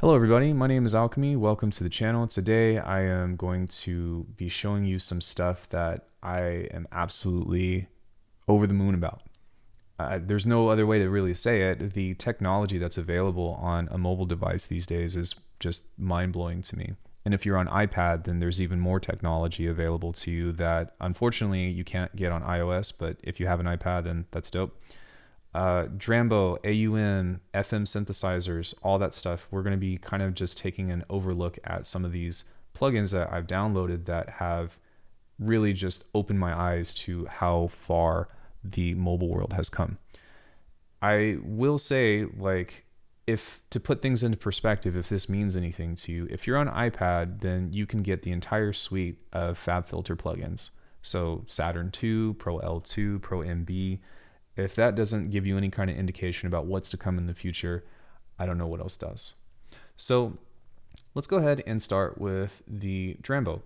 Hello everybody, my name is Alckemy. Welcome to the channel. Today I am going to be showing you some stuff that I am absolutely over the moon about. There's no other way to really say it. The technology that's available on a mobile device these days is just mind-blowing to me. And if you're on iPad, then there's even more technology available to you that unfortunately you can't get on iOS, but if you have an iPad, then that's dope. Drambo, AUM, FM synthesizers, all that stuff. We're going to be kind of just taking an overlook at some of these plugins that I've downloaded that have really just opened my eyes to how far the mobile world has come. I will say, like, if to put things into perspective, if this means anything to you, if you're on iPad, then you can get the entire suite of FabFilter plugins. So Saturn 2, Pro L2, Pro MB. If that doesn't give you any kind of indication about what's to come in the future, I don't know what else does. So let's go ahead and start with the Drambo.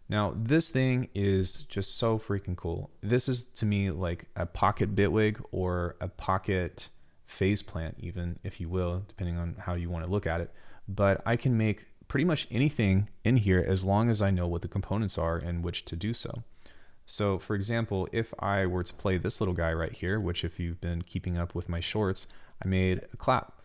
Now, this thing is just so freaking cool. This is, to me, like a pocket bitwig or a pocket phase plant, even, if you will, depending on how you want to look at it. But I can make pretty much anything in here as long as I know what the components are and which to do so. So for example, if I were to play this little guy right here, which if you've been keeping up with my shorts, I made a clap.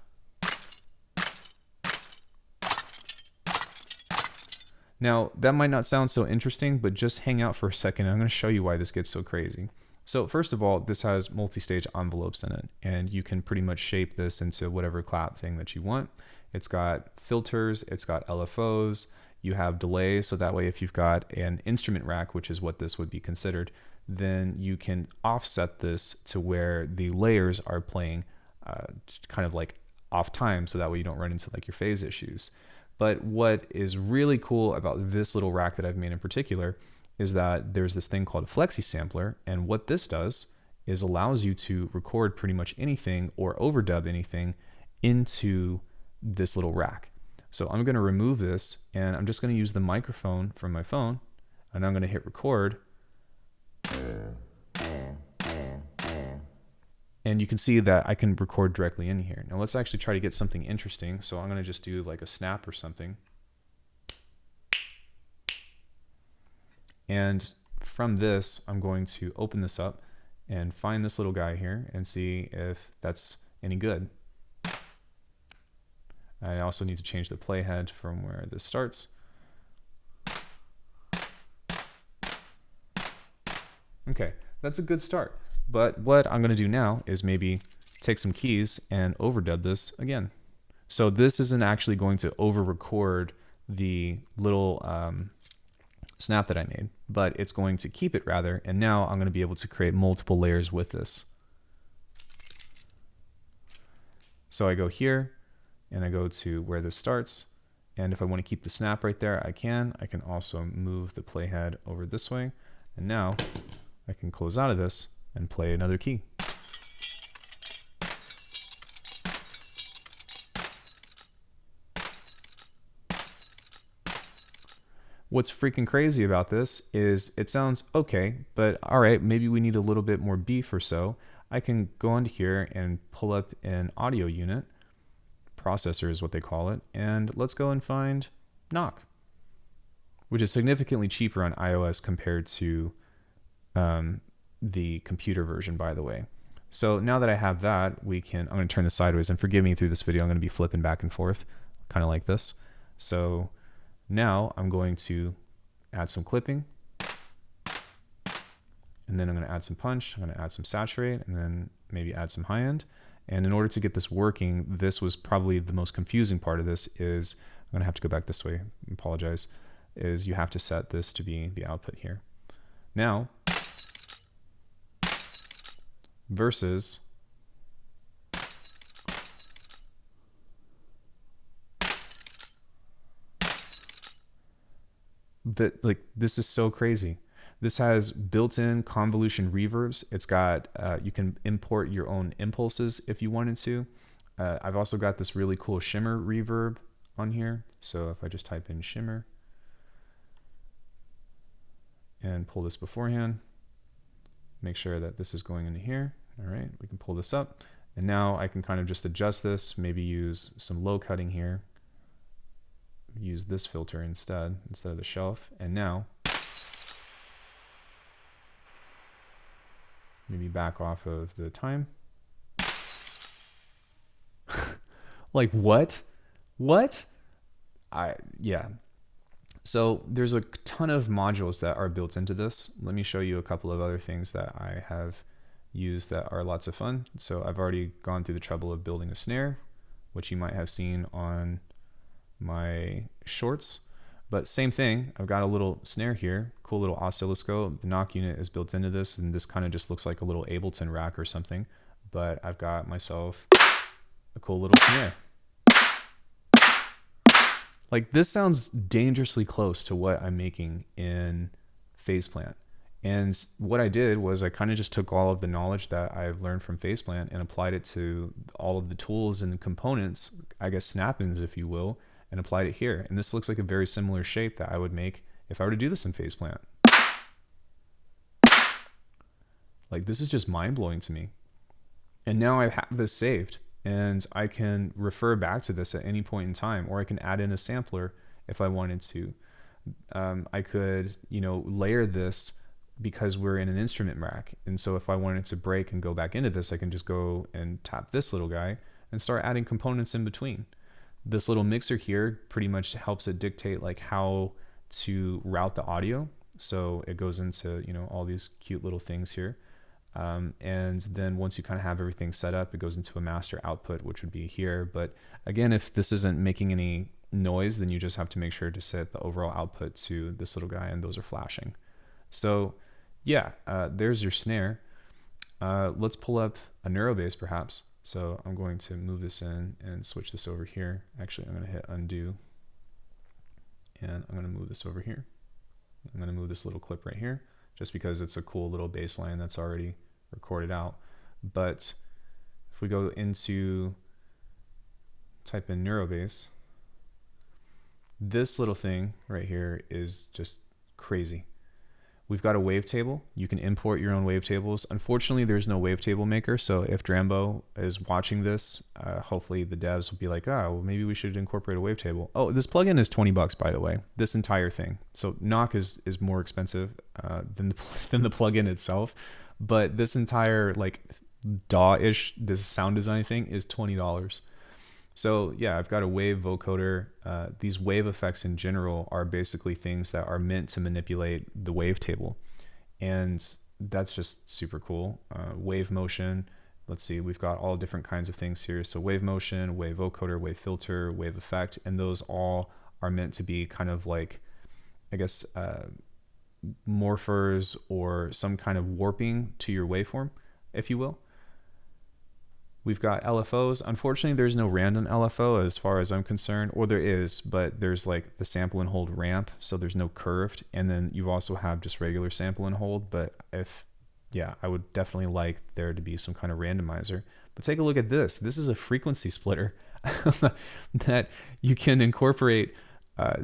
Now that might not sound so interesting, but just hang out for a second. I'm going to show you why this gets so crazy. So first of all, this has multi-stage envelopes in it, and you can pretty much shape this into whatever clap thing that you want. It's got filters, it's got LFOs, you have delay, so that way if you've got an instrument rack, which is what this would be considered, then you can offset this to where the layers are playing kind of like off time, so that way you don't run into like your phase issues. But what is really cool about this little rack that I've made in particular is that there's this thing called a flexi sampler, and what this does is allows you to record pretty much anything or overdub anything into this little rack. So I'm going to remove this, and I'm just going to use the microphone from my phone, and I'm going to hit record. And you can see that I can record directly in here. Now let's actually try to get something interesting. So I'm going to just do like a snap or something. And from this, I'm going to open this up and find this little guy here and see if that's any good. I also need to change the playhead from where this starts. Okay, that's a good start. But what I'm going to do now is maybe take some keys and overdub this again. So this isn't actually going to over-record the little snap that I made, but it's going to keep it rather, and now I'm going to be able to create multiple layers with this. So I go here, and I go to where this starts, and if I want to keep the snap right there, I can. I can also move the playhead over this way, and now I can close out of this and play another key. What's freaking crazy about this is it sounds okay, but all right, maybe we need a little bit more beef or so. I can go onto here and pull up an audio unit. Processor is what they call it, and let's go and find knock, which is significantly cheaper on iOS compared to the computer version, by the way. So now that I have that, I'm going to turn this sideways, and forgive me through this video, I'm going to be flipping back and forth kind of like this. So now I'm going to add some clipping, and then I'm going to add some punch, I'm going to add some saturate, and then maybe add some high end. And in order to get this working, this was probably the most confusing part of this is, I'm going to have to go back this way, I apologize, is you have to set this to be the output here. Now, versus that, like, this is so crazy. This has built-in convolution reverbs. It's got, you can import your own impulses if you wanted to. I've also got this really cool shimmer reverb on here. So if I just type in shimmer and pull this beforehand, make sure that this is going into here. All right, we can pull this up. And now I can kind of just adjust this, maybe use some low cutting here use this filter instead of the shelf. And now maybe back off of the time. Like what? Yeah. So there's a ton of modules that are built into this. Let me show you a couple of other things that I have used that are lots of fun. So I've already gone through the trouble of building a snare, which you might have seen on my shorts. But same thing, I've got a little snare here, cool little oscilloscope. The knock unit is built into this, and this kind of just looks like a little Ableton rack or something. But I've got myself a cool little snare. Like this sounds dangerously close to what I'm making in Faceplant. And what I did was I kind of just took all of the knowledge that I've learned from Faceplant and applied it to all of the tools and components, I guess snap-ins if you will, and applied it here. And this looks like a very similar shape that I would make if I were to do this in Faceplant. Like this is just mind-blowing to me. And now I have this saved, and I can refer back to this at any point in time, or I can add in a sampler if I wanted to. I could, layer this because we're in an instrument rack. And so if I wanted to break and go back into this, I can just go and tap this little guy and start adding components in between. This little mixer here pretty much helps it dictate like how to route the audio. So it goes into, all these cute little things here. And then once you kind of have everything set up, it goes into a master output, which would be here. But again, if this isn't making any noise, then you just have to make sure to set the overall output to this little guy, and those are flashing. So yeah, there's your snare. Let's pull up a neurobass perhaps. So I'm going to move this in and switch this over here. Actually, I'm going to hit undo, and I'm going to move this over here. I'm going to move this little clip right here just because it's a cool little bass line that's already recorded out. But if we go into type in neurobass, this little thing right here is just crazy. We've got a wavetable. You can import your own wavetables. Unfortunately, there's no wavetable maker. So if Drambo is watching this, hopefully the devs will be like, oh, well, maybe we should incorporate a wavetable. Oh, this plugin is $20, by the way, this entire thing. So knock is more expensive than the plugin itself. But this entire like DAW-ish this sound design thing is $20. So yeah, I've got a wave vocoder. These wave effects in general are basically things that are meant to manipulate the wavetable. And that's just super cool. Wave motion, let's see, we've got all different kinds of things here. So wave motion, wave vocoder, wave filter, wave effect, and those all are meant to be kind of like, I guess, morphers or some kind of warping to your waveform, if you will. We've got LFOs. Unfortunately, there's no random LFO as far as I'm concerned, or there is, but there's like the sample and hold ramp, so there's no curved. And then you also have just regular sample and hold, but I would definitely like there to be some kind of randomizer. But take a look at this. This is a frequency splitter that you can incorporate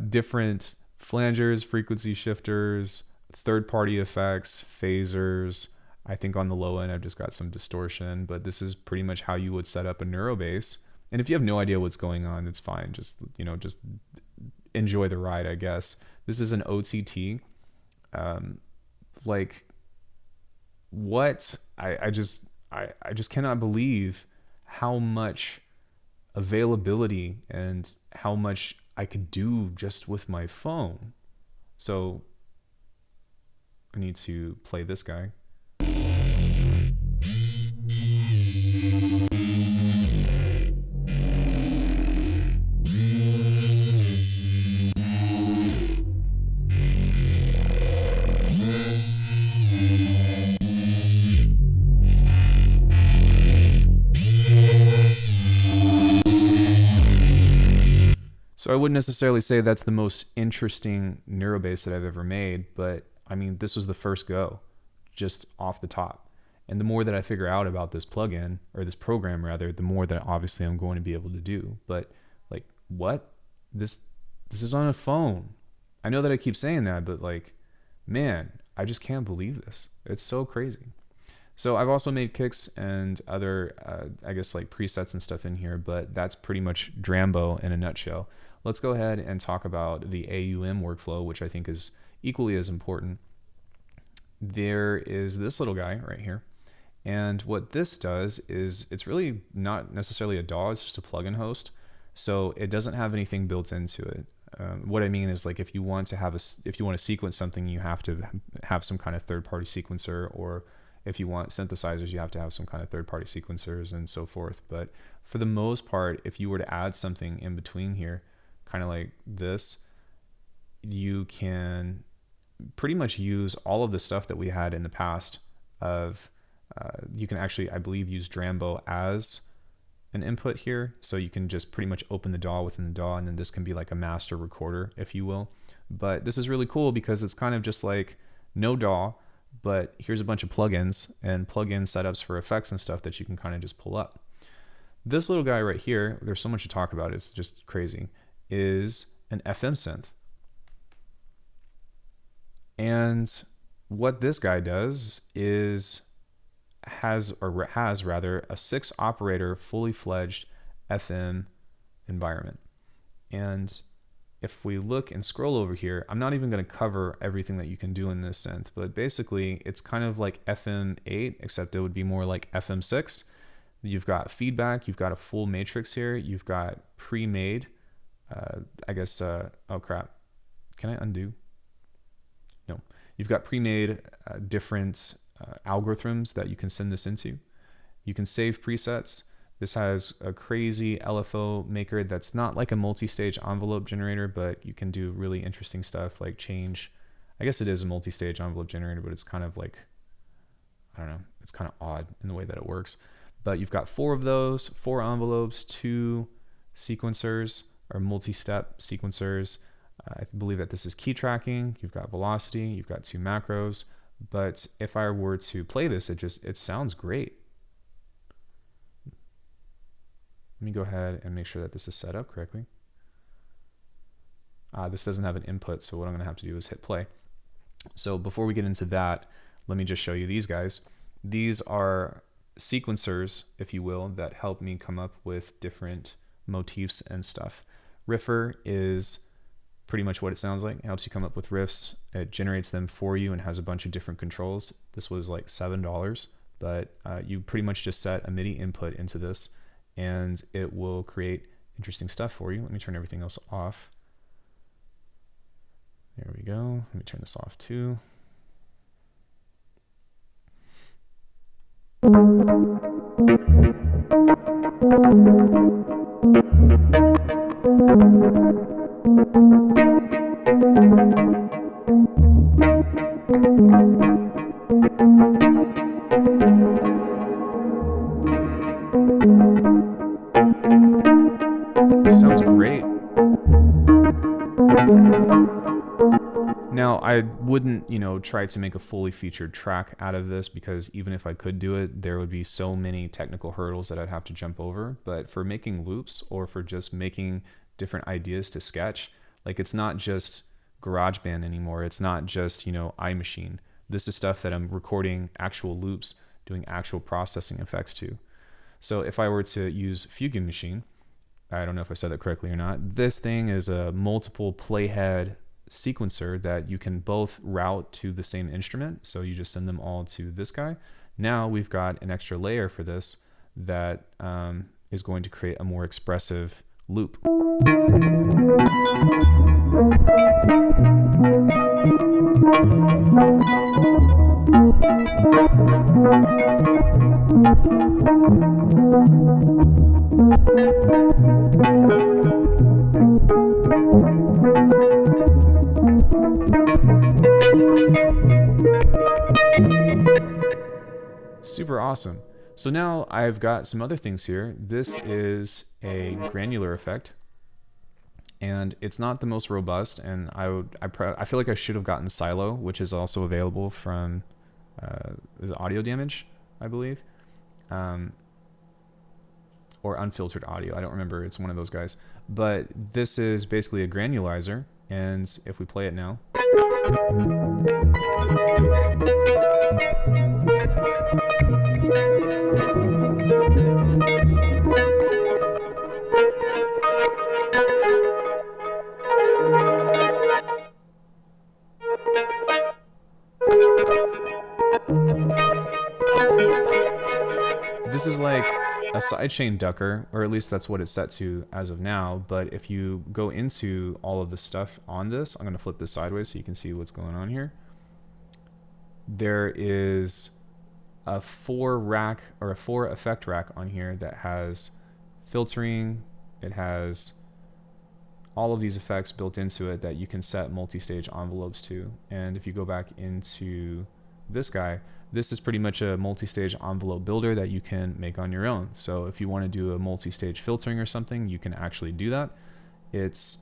different flangers, frequency shifters, third-party effects, phasers. I think on the low end, I've just got some distortion, but this is pretty much how you would set up a neurobass. And if you have no idea what's going on, it's fine. Just enjoy the ride, I guess. This is an OTT. Like what? I just cannot believe how much availability and how much I could do just with my phone. So I need to play this guy. So I wouldn't necessarily say that's the most interesting neurobass that I've ever made, but I mean, this was the first go, just off the top. And the more that I figure out about this plugin, or this program rather, the more that obviously I'm going to be able to do. But like, what? This is on a phone. I know that I keep saying that, but like, man, I just can't believe this. It's so crazy. So I've also made kicks and other, I guess like presets and stuff in here, but that's pretty much Drambo in a nutshell. let's go ahead and talk about the AUM workflow, which I think is equally as important. There is this little guy right here. And what this does is it's really not necessarily a DAW, it's just a plugin host. So it doesn't have anything built into it. What I mean is, like, if you want to sequence something, you have to have some kind of third-party sequencer, or if you want synthesizers, you have to have some kind of third-party sequencers and so forth. But for the most part, if you were to add something in between here, kind of like this, you can pretty much use all of the stuff that we had in the past of, you can actually, I believe, use Drambo as an input here. So you can just pretty much open the DAW within the DAW, and then this can be like a master recorder, if you will. But this is really cool because it's kind of just like no DAW, but here's a bunch of plugins and plugin setups for effects and stuff that you can kind of just pull up. This little guy right here, there's so much to talk about, it's just crazy, is an FM synth. And what this guy does is has rather a 6 operator fully fledged FM environment. And if we look and scroll over here, I'm not even going to cover everything that you can do in this synth, but basically it's kind of like FM8, except it would be more like FM6. You've got feedback, you've got a full matrix here, you've got pre-made, oh crap, can I undo? No, you've got pre-made different algorithms that you can send this into. You can save presets. This has a crazy LFO maker that's not like a multi-stage envelope generator, but you can do really interesting stuff like change. I guess it is a multi-stage envelope generator, but it's kind of like, I don't know, it's kind of odd in the way that it works. But you've got 4 of those, 4 envelopes, 2 sequencers or multi-step sequencers. I believe that this is key tracking. You've got velocity, you've got 2 macros. But if I were to play this, it sounds great. Let me go ahead and make sure that this is set up correctly. This doesn't have an input, so what I'm going to have to do is hit play. So before we get into that, let me just show you these guys. These are sequencers, if you will, that help me come up with different motifs and stuff. Riffer is pretty much what it sounds like. It helps you come up with riffs. It generates them for you and has a bunch of different controls. This was like $7, but you pretty much just set a MIDI input into this and it will create interesting stuff for you. Let me turn everything else off. There we go. Let me turn this off too. Sounds great. Now, I wouldn't, try to make a fully featured track out of this because even if I could do it, there would be so many technical hurdles that I'd have to jump over. But for making loops or for just making different ideas to sketch, like, it's not just GarageBand anymore. It's not just, iMachine. This is stuff that I'm recording actual loops, doing actual processing effects to. So if I were to use Fugue machine, I don't know if I said that correctly or not. This thing is a multiple playhead sequencer that you can both route to the same instrument. So you just send them all to this guy. Now we've got an extra layer for this that is going to create a more expressive loop. Super awesome. So now I've got some other things here. This is a granular effect, and it's not the most robust. And I feel like I should have gotten Silo, which is also available from is it Audio Damage, I believe, or Unfiltered Audio. I don't remember. It's one of those guys. But this is basically a granulizer, and if we play it now. sidechain ducker, or at least that's what it's set to as of now. But if you go into all of the stuff on this, I'm going to flip this sideways so you can see what's going on here. There is a 4 rack or a 4 effect rack on here that has filtering. It has all of these effects built into it that you can set multi-stage envelopes to. And if you go back into this guy, this is pretty much a multi-stage envelope builder that you can make on your own. So if you want to do a multi-stage filtering or something, you can actually do that. It's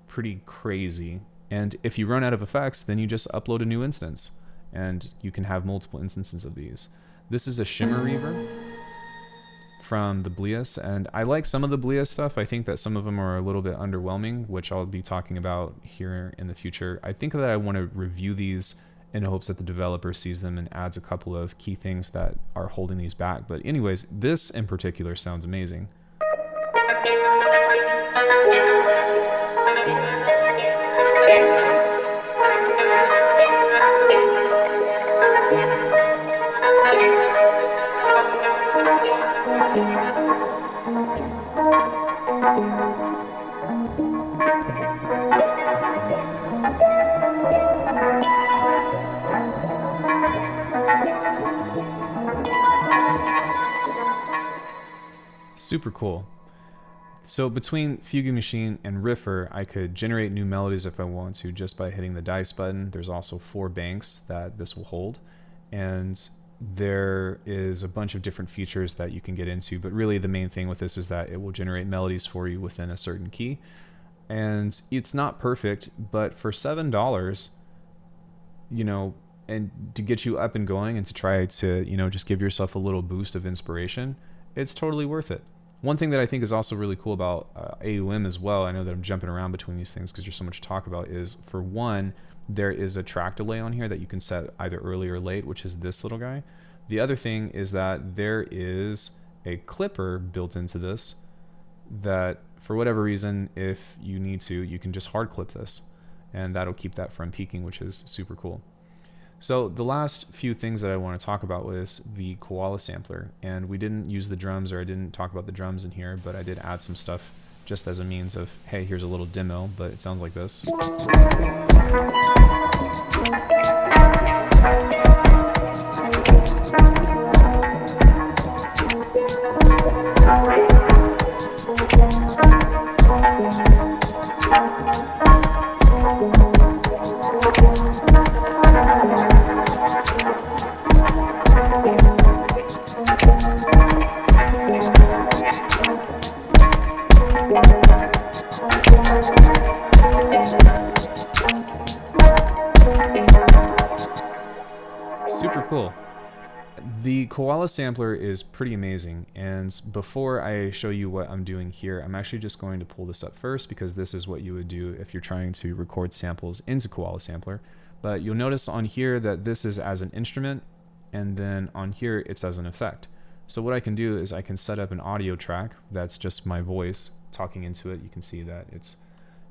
pretty crazy. And if you run out of effects, then you just upload a new instance and you can have multiple instances of these. This is a shimmer reverb from the Bleass, and I like some of the Bleass stuff. I think that some of them are a little bit underwhelming, which I'll be talking about here in the future. I think that I want to review these in hopes that the developer sees them and adds a couple of key things that are holding these back. But anyways, this in particular sounds amazing. Super cool. So between Fugue Machine and Riffer, I could generate new melodies if I want to just by hitting the dice button. There's also 4 banks that this will hold, and there is a bunch of different features that you can get into, but really the main thing with this is that it will generate melodies for you within a certain key. And it's not perfect, but for $7, you know, and to get you up and going and to try to, you know, just give yourself a little boost of inspiration, it's totally worth it. One thing that I think is also really cool about AUM as well, I know that I'm jumping around between these things because there's so much to talk about, is for one, there is a track delay on here that you can set either early or late, which is this little guy. The other thing is that there is a clipper built into this that for whatever reason, if you need to, you can just hard clip this and that'll keep that from peaking, which is super cool. So the last few things that I want to talk about was the Koala sampler, and we didn't use the drums, or I didn't talk about the drums in here, but I did add some stuff just as a means of, hey, here's a little demo, but it sounds like this. Super cool. The Koala sampler is pretty amazing, and before I show you what I'm doing here, I'm actually just going to pull this up first because this is what you would do if you're trying to record samples into Koala sampler. But you'll notice on here that this is as an instrument, and then on here it's as an effect. So what I can do is I can set up an audio track that's just my voice talking into it. You can see that it's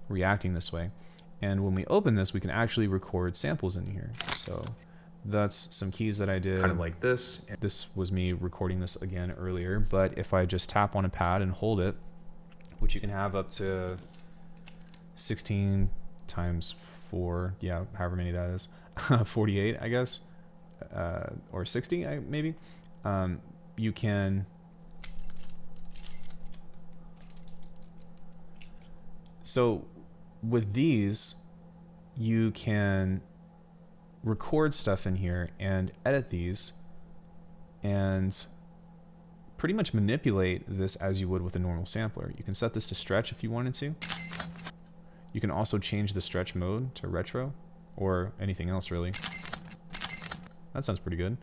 reacting this way, and when we open this, we can actually record samples in here. So that's some keys that I did, kind of like this. This was me recording this again earlier, but if I just tap on a pad and hold it, which you can have up to 16 times 4, yeah, however many that is, 48, I guess, or 60, maybe, you can, so with these, you can record stuff in here and edit these and pretty much manipulate this as you would with a normal sampler. You can set this to stretch if you wanted to. You can also change the stretch mode to retro or anything else really. That sounds pretty good.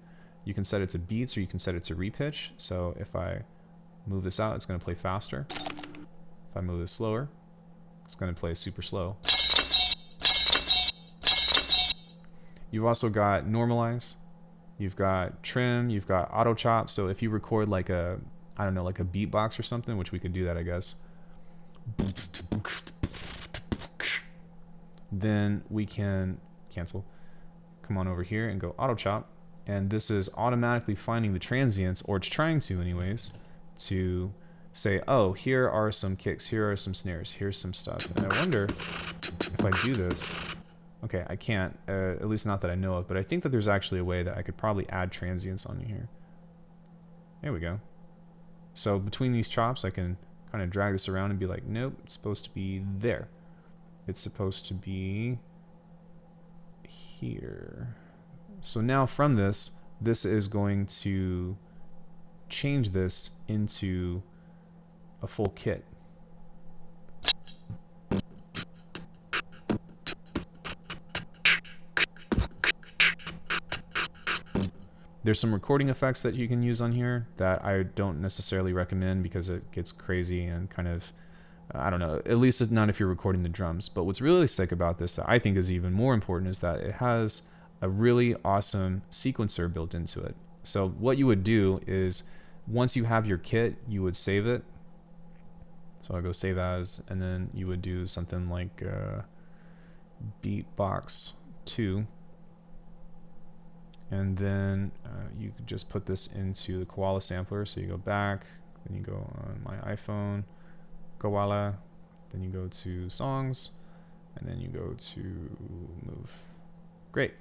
You can set it to beats or you can set it to repitch. So if I move this out, it's going to play faster. If I move this slower, it's going to play super slow. You've also got normalize, you've got trim, you've got auto chop. So if you record like a, I don't know, like a beatbox or something, which we could do that, I guess, then we can cancel, come on over here and go auto chop. And this is automatically finding the transients, or it's trying to anyways, to say, oh, here are some kicks, here are some snares, here's some stuff. And I wonder if I do this. Okay, I can't, at least not that I know of, but I think that there's actually a way that I could probably add transients on here. There we go. So between these chops, I can kind of drag this around and be like, nope, it's supposed to be there. It's supposed to be here. So now from this is going to change this into a full kit. There's some recording effects that you can use on here that I don't necessarily recommend because it gets crazy and kind of, I don't know, at least not if you're recording the drums. But what's really sick about this that I think is even more important is that it has a really awesome sequencer built into it. So what you would do is once you have your kit, you would save it. So I'll go save as, and then you would do something like beatbox 2. And then you could just put this into the Koala sampler. So you go back, then you go on my iPhone, Koala, then you go to songs, and then you go to move. Great.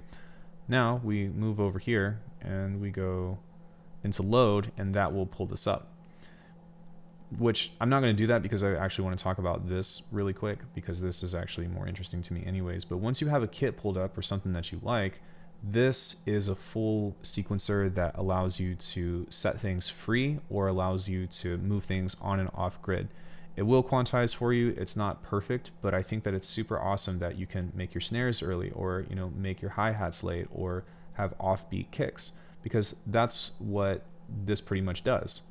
Now we move over here and we go into load, and that will pull this up. Which I'm not going to do that because I actually want to talk about this really quick because this is actually more interesting to me anyways. But once you have a kit pulled up or something that you like, this is a full sequencer that allows you to set things free or allows you to move things on and off grid. It will quantize for you. It's not perfect, but I think that it's super awesome that you can make your snares early, or make your hi-hats late, or have offbeat kicks, because that's what this pretty much does.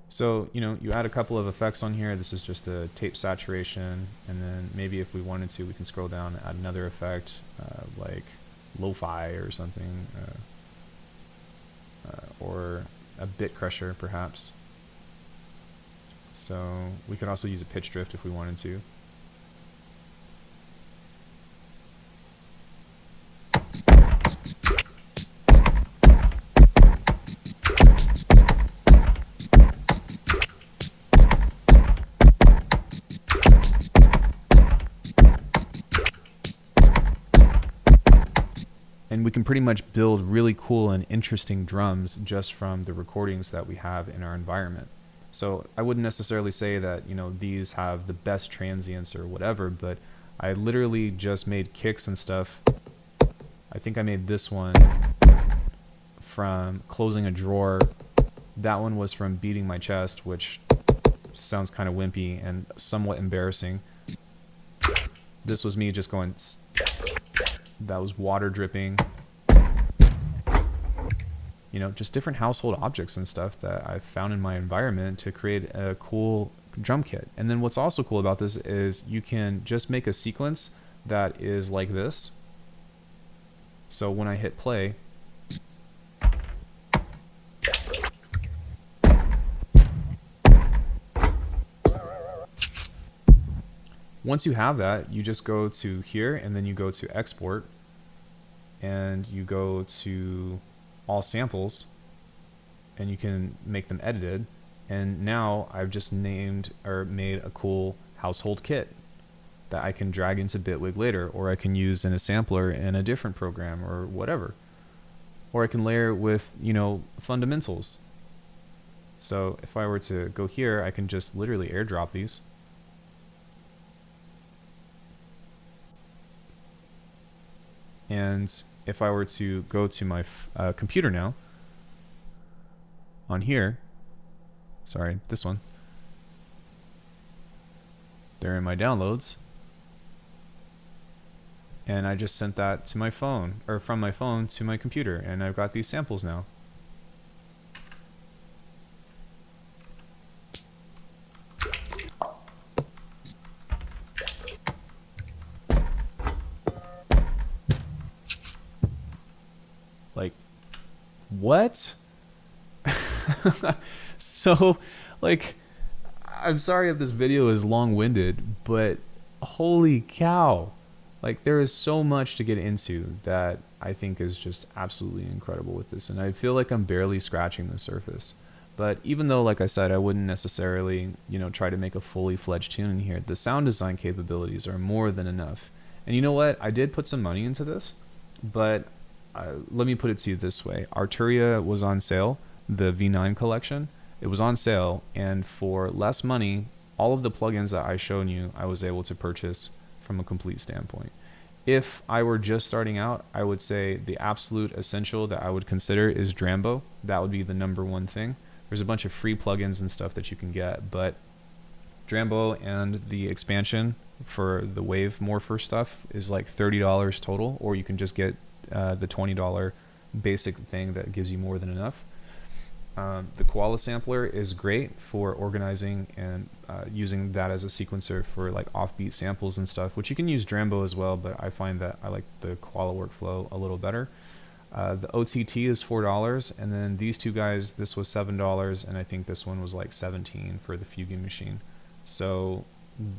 So, you add a couple of effects on here. This is just a tape saturation. And then maybe if we wanted to, we can scroll down and add another effect, like lo-fi or something, or a bit crusher, perhaps. So we could also use a pitch drift if we wanted to. And we can pretty much build really cool and interesting drums just from the recordings that we have in our environment. So I wouldn't necessarily say that, these have the best transients or whatever, but I literally just made kicks and stuff. I think I made this one from closing a drawer. That one was from beating my chest, which sounds kind of wimpy and somewhat embarrassing. This was me just going... That was water dripping. Just different household objects and stuff that I've found in my environment to create a cool drum kit. And then what's also cool about this is you can just make a sequence that is like this. So when I hit play, once you have that, you just go to here and then you go to export and you go to all samples and you can make them edited. And now I've just named or made a cool household kit that I can drag into Bitwig later, or I can use in a sampler in a different program or whatever. Or I can layer with, fundamentals. So if I were to go here, I can just literally airdrop these. And if I were to go to my computer now, on here, sorry, this one, they're in my downloads, and I just sent that to my phone, or from my phone to my computer, and I've got these samples now. Like, what? So, like, I'm sorry if this video is long-winded, but holy cow. Like, there is so much to get into that I think is just absolutely incredible with this. And I feel like I'm barely scratching the surface. But even though, like I said, I wouldn't necessarily, try to make a fully fledged tune in here, the sound design capabilities are more than enough. And you know what? I did put some money into this, but let me put it to you this way. Arturia was on sale, the V9 collection. It was on sale, and for less money, all of the plugins that I showed you, I was able to purchase from a complete standpoint. If I were just starting out, I would say the absolute essential that I would consider is Drambo. That would be the number one thing. There's a bunch of free plugins and stuff that you can get, but Drambo and the expansion for the Wave Morpher stuff is like $30 total, or you can just get the $20 basic thing that gives you more than enough. The Koala sampler is great for organizing and using that as a sequencer for like offbeat samples and stuff, which you can use Drambo as well, but I find that I like the Koala workflow a little better. The OTT is $4, and then these two guys, this was $7, and I think this one was like $17 for the Fugue machine. So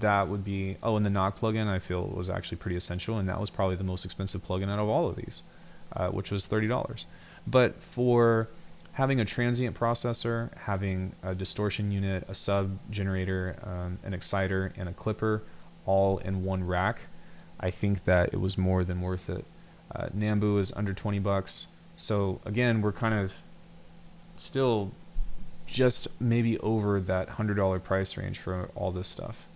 that would be, and the Knock plugin I feel was actually pretty essential, and that was probably the most expensive plugin out of all of these, which was $30. But for having a transient processor, having a distortion unit, a sub generator, an exciter, and a clipper all in one rack, I think that it was more than worth it. Nambu is under $20. So again, we're kind of still just maybe over that $100 price range for all this stuff.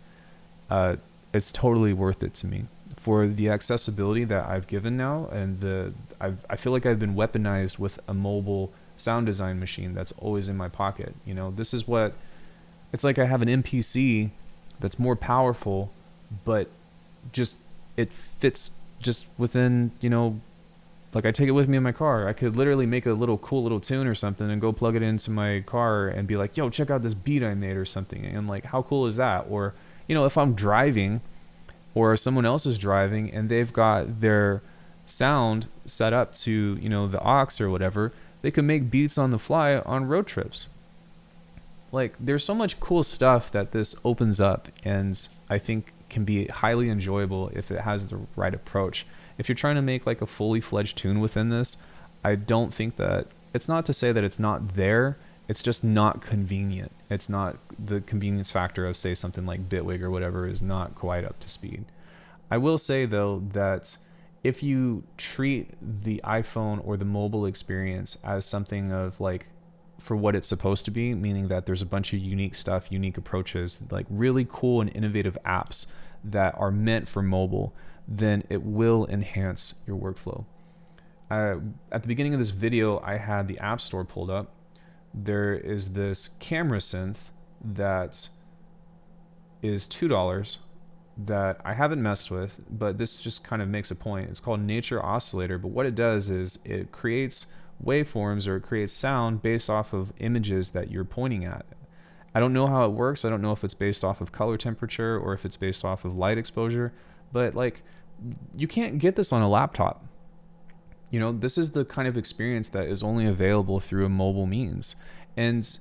It's totally worth it to me for the accessibility that I've given now, and I feel like I've been weaponized with a mobile sound design machine that's always in my pocket. This is what it's like. I have an MPC that's more powerful, but just it fits just within, like I take it with me in my car. I could literally make a cool little tune or something and go plug it into my car and be like, yo, check out this beat I made or something. And like, how cool is that? Or, if I'm driving or someone else is driving and they've got their sound set up to, the aux or whatever, they can make beats on the fly on road trips. Like, there's so much cool stuff that this opens up, and I think can be highly enjoyable if it has the right approach. If you're trying to make like a fully fledged tune within this, I don't think that, it's not to say that it's not there, it's just not convenient. It's not, the convenience factor of say something like Bitwig or whatever is not quite up to speed. I will say though that if you treat the iPhone or the mobile experience as something of like for what it's supposed to be, meaning that there's a bunch of unique stuff, unique approaches, like really cool and innovative apps that are meant for mobile, then it will enhance your workflow. At the beginning of this video, I had the App Store pulled up. There is this camera synth that is $2 that I haven't messed with, but this just kind of makes a point. It's called Nature Oscillator, but what it does is it creates waveforms, or it creates sound based off of images that you're pointing at. I don't know how it works. I don't know if it's based off of color temperature or if it's based off of light exposure, but like, you can't get this on a laptop. This is the kind of experience that is only available through a mobile means. And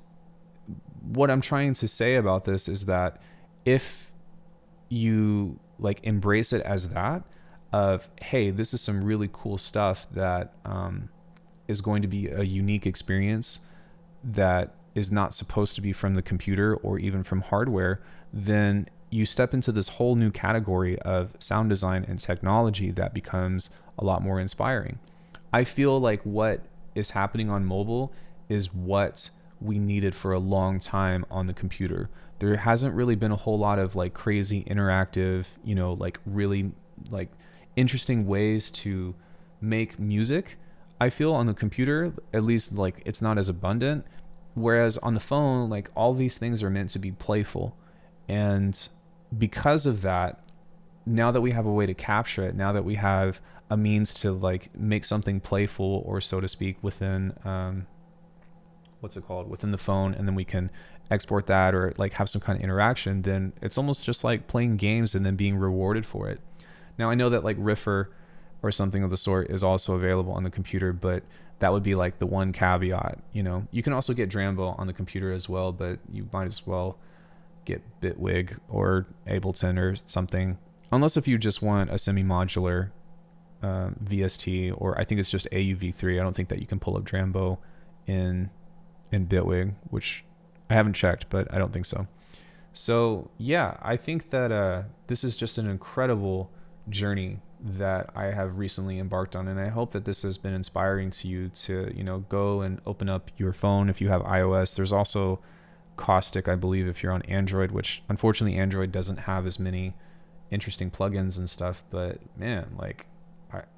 what I'm trying to say about this is that if you like embrace it as that of, hey, this is some really cool stuff that is going to be a unique experience that is not supposed to be from the computer or even from hardware, then you step into this whole new category of sound design and technology that becomes a lot more inspiring. I feel like what is happening on mobile is what we needed for a long time on the computer. There hasn't really been a whole lot of like crazy interactive, like really like interesting ways to make music. I feel on the computer, at least, like it's not as abundant. Whereas on the phone, like all these things are meant to be playful. And because of that, now that we have a way to capture it, now that we have a means to like make something playful, or so to speak, within within the phone, and then we can export that or like have some kind of interaction, then it's almost just like playing games and then being rewarded for it. Now I know that like Riffer or something of the sort is also available on the computer, but that would be like the one caveat. You can also get Drambo on the computer as well, but you might as well get Bitwig or Ableton or something, unless if you just want a semi-modular VST, or I think it's just AUV3. I don't think that you can pull up Drambo in Bitwig, which I haven't checked, but I don't think so. So yeah, I think that this is just an incredible journey that I have recently embarked on, and I hope that this has been inspiring to you to, you know, go and open up your phone if you have iOS. There's also Caustic, I believe, if you're on Android, which unfortunately Android doesn't have as many interesting plugins and stuff, but man, like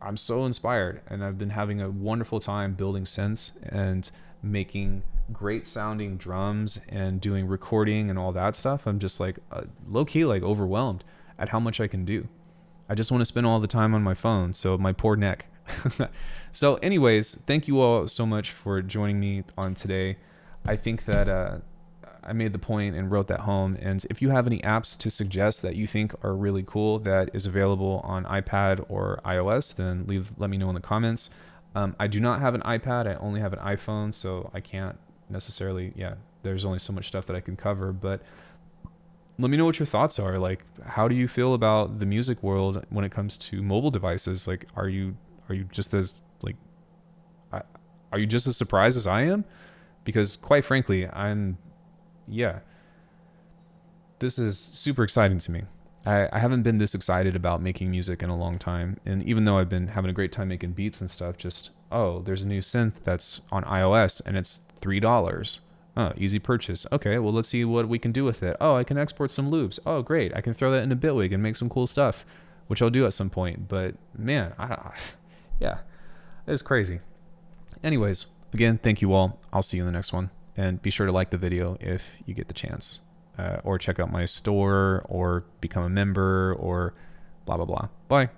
I'm so inspired, and I've been having a wonderful time building synths and making great sounding drums and doing recording and all that stuff. I'm just like low-key like overwhelmed at how much I can do. I just want to spend all the time on my phone, so my poor neck. So anyways, thank you all so much for joining me on today. I think that I made the point and wrote that home. And if you have any apps to suggest that you think are really cool that is available on iPad or iOS, then let me know in the comments. I do not have an iPad. I only have an iPhone, so I can't necessarily, there's only so much stuff that I can cover. But let me know what your thoughts are. Like, how do you feel about the music world when it comes to mobile devices? Like, are you just as like, are you just as surprised as I am? Because quite frankly, this is super exciting to me. I haven't been this excited about making music in a long time. And even though I've been having a great time making beats and stuff, just, oh, there's a new synth that's on iOS and it's $3. Oh, easy purchase. Okay, well, let's see what we can do with it. Oh, I can export some loops. Oh, great. I can throw that into Bitwig and make some cool stuff, which I'll do at some point. But man, it's crazy. Anyways, again, thank you all. I'll see you in the next one. And be sure to like the video if you get the chance. Or check out my store, or become a member, or blah, blah, blah. Bye.